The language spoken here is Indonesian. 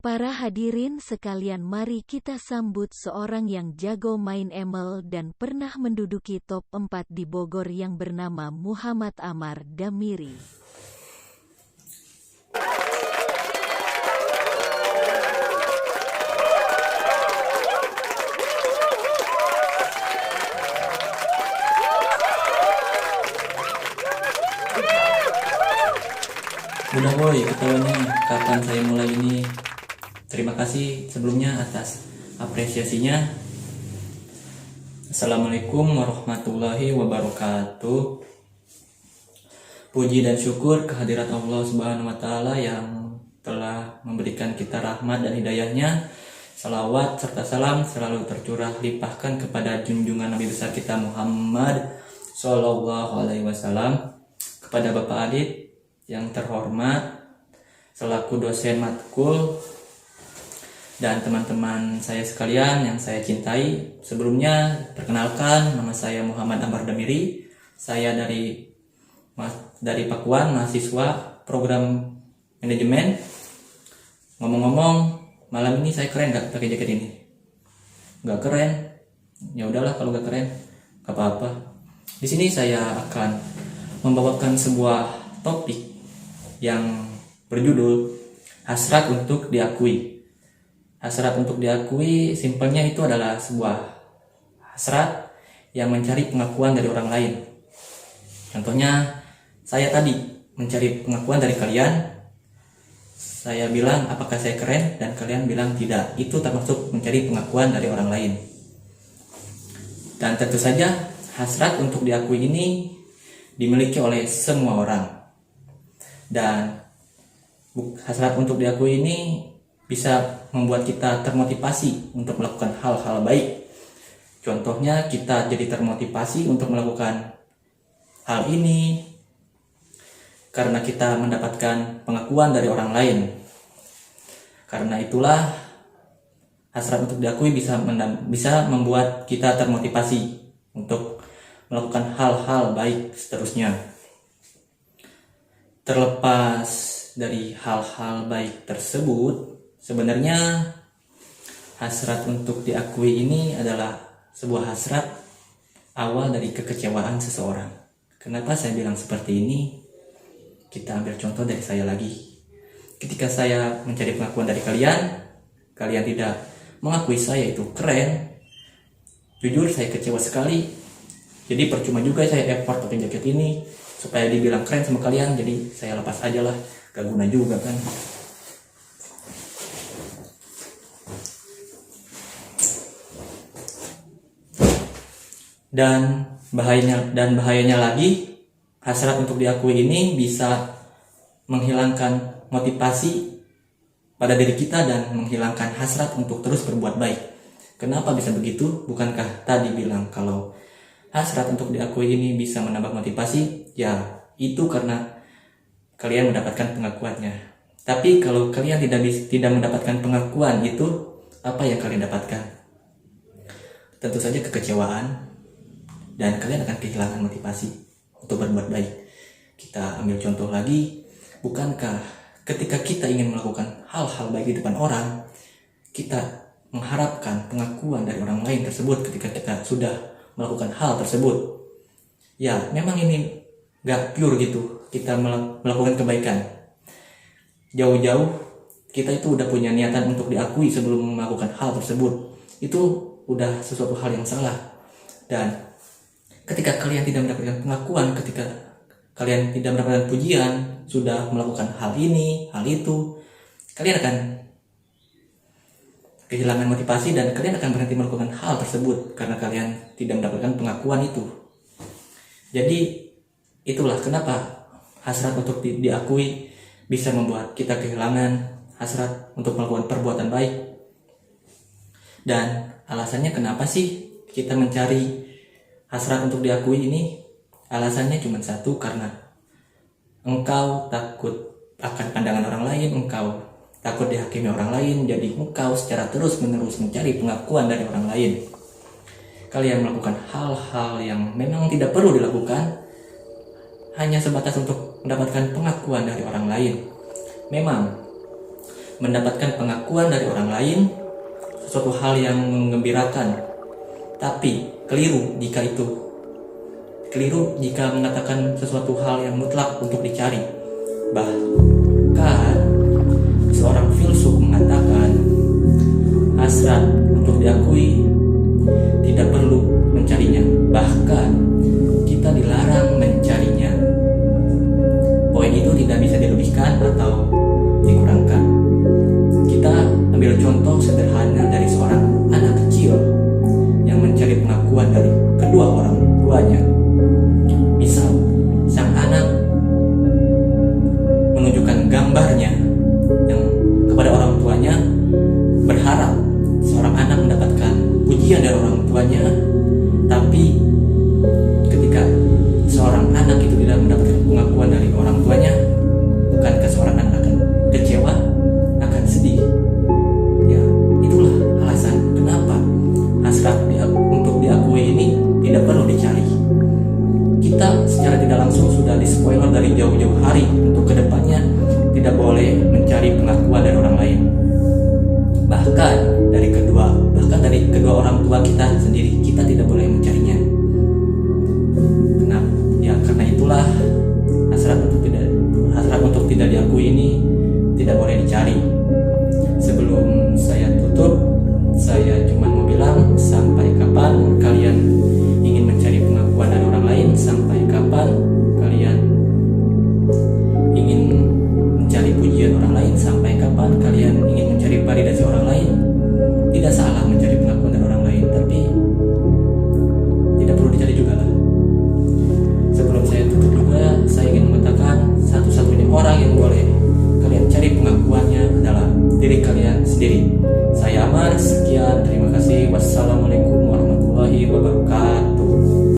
Para hadirin sekalian, mari kita sambut seorang yang jago main ML dan pernah menduduki top 4 di Bogor yang bernama Muhammad Amar Damiri. Udah boy, ketawanya kapan saya mulai ini. Terima kasih sebelumnya atas apresiasinya. Assalamualaikum warahmatullahi wabarakatuh. Puji dan syukur kehadirat Allah Subhanahu wa Ta'ala yang telah memberikan kita rahmat dan hidayahnya. Salawat serta salam selalu tercurah limpahkan kepada junjungan Nabi besar kita Muhammad Sallallahu Alaihi Wasallam, kepada Bapak Adit yang terhormat selaku dosen matkul, dan teman-teman saya sekalian yang saya cintai. Sebelumnya perkenalkan, nama saya Muhammad Amar Damiri. Saya dari Pakuan, mahasiswa program manajemen. Ngomong-ngomong, malam ini saya keren gak pakai jaket ini? Gak keren? Ya udahlah kalau gak keren, gak apa-apa. Di sini saya akan membawakan sebuah topik yang berjudul hasrat untuk diakui. Hasrat untuk diakui, simpelnya itu adalah sebuah hasrat yang mencari pengakuan dari orang lain. Contohnya, saya tadi mencari pengakuan dari kalian. Saya bilang apakah saya keren, dan kalian bilang tidak. Itu termasuk mencari pengakuan dari orang lain. Dan tentu saja hasrat untuk diakui ini dimiliki oleh semua orang. Dan hasrat untuk diakui ini bisa membuat kita termotivasi untuk melakukan hal-hal baik. Contohnya, kita jadi termotivasi untuk melakukan hal ini karena kita mendapatkan pengakuan dari orang lain. Karena itulah hasrat untuk diakui bisa membuat kita termotivasi untuk melakukan hal-hal baik seterusnya. Terlepas dari hal-hal baik tersebut, sebenarnya hasrat untuk diakui ini adalah sebuah hasrat awal dari kekecewaan seseorang. Kenapa saya bilang seperti ini? Kita ambil contoh dari saya lagi. Ketika saya mencari pengakuan dari kalian tidak mengakui saya itu keren. Jujur saya kecewa sekali. Jadi percuma juga saya effort pakai jaket ini supaya dibilang keren sama kalian. Jadi saya lepas aja lah, gak guna juga kan. Dan bahayanya lagi, hasrat untuk diakui ini bisa menghilangkan motivasi pada diri kita dan menghilangkan hasrat untuk terus berbuat baik. Kenapa bisa begitu? Bukankah tadi bilang kalau hasrat untuk diakui ini bisa menambah motivasi? Ya, itu karena kalian mendapatkan pengakuannya. Tapi kalau kalian tidak mendapatkan pengakuan itu, apa yang kalian dapatkan? Tentu saja kekecewaan, dan kalian akan kehilangan motivasi untuk berbuat baik. Kita ambil contoh lagi, bukankah ketika kita ingin melakukan hal-hal baik di depan orang, kita mengharapkan pengakuan dari orang lain tersebut ketika kita sudah melakukan hal tersebut? Ya, memang ini gak pure gitu, kita melakukan kebaikan. Jauh-jauh kita itu udah punya niatan untuk diakui sebelum melakukan hal tersebut. Itu udah sesuatu hal yang salah. Dan ketika kalian tidak mendapatkan pengakuan, ketika kalian tidak mendapatkan pujian, sudah melakukan hal ini, hal itu, kalian akan kehilangan motivasi dan kalian akan berhenti melakukan hal tersebut karena kalian tidak mendapatkan pengakuan itu. Jadi itulah kenapa hasrat untuk diakui bisa membuat kita kehilangan hasrat untuk melakukan perbuatan baik. Dan alasannya kenapa sih kita mencari hasrat untuk diakui ini? Alasannya cuma satu, karena engkau takut akan pandangan orang lain, engkau takut dihakimi orang lain, jadi engkau secara terus-menerus mencari pengakuan dari orang lain. Kalian melakukan hal-hal yang memang tidak perlu dilakukan hanya sebatas untuk mendapatkan pengakuan dari orang lain. Memang mendapatkan pengakuan dari orang lain, sesuatu hal yang menggembirakan. Tapi keliru jika mengatakan sesuatu hal yang mutlak untuk dicari. Bahkan seorang filsuf mengatakan hasrat untuk diakui tidak perlu mencarinya, bahkan kita dilarang mencarinya. Poin itu tidak bisa dilebihkan atau dikurangkan. Kita ambil contoh sederhana dari seorang anak kecil yang mencari pengakuan dari kedua orang tuanya. Misal, sang anak menunjukkan gambarnya yang kepada orang tuanya, berharap seorang anak mendapatkan pujian dari orang tuanya. Tapi ketika seorang anak itu tidak mendapatkan pengakuan dari orang tuanya, bukankah seorang anak akan kecewa, akan sedih? Ya, itulah alasan kenapa hasrat untuk diakui ini tidak perlu dicari. Kita secara tidak langsung sudah di-spoiler dari jauh-jauh hari untuk kedepannya tidak boleh mencari pengakuan dari orang lain. Bahkan dari kedua orang tua kita sendiri, kita tidak boleh mencarinya. Karena itulah hasrat untuk tidak diakui ini tidak boleh dicari. Sebelum saya tutup, saya cuma mau bilang, sampai kapan kalian ingin mencari pengakuan dari orang lain? Sampai kapan kalian ingin mencari pujian orang lain? Sampai kapan kalian ingin mencari validasi orang lain? Tidak salah mencari pengakuan dari orang lain, tapi tidak perlu dicari juga lah. Sebelum saya tutup juga, saya ingin mengatakan satu-satunya orang yang boleh kalian cari pengakuannya adalah diri kalian sendiri. Saya Amar, sekian.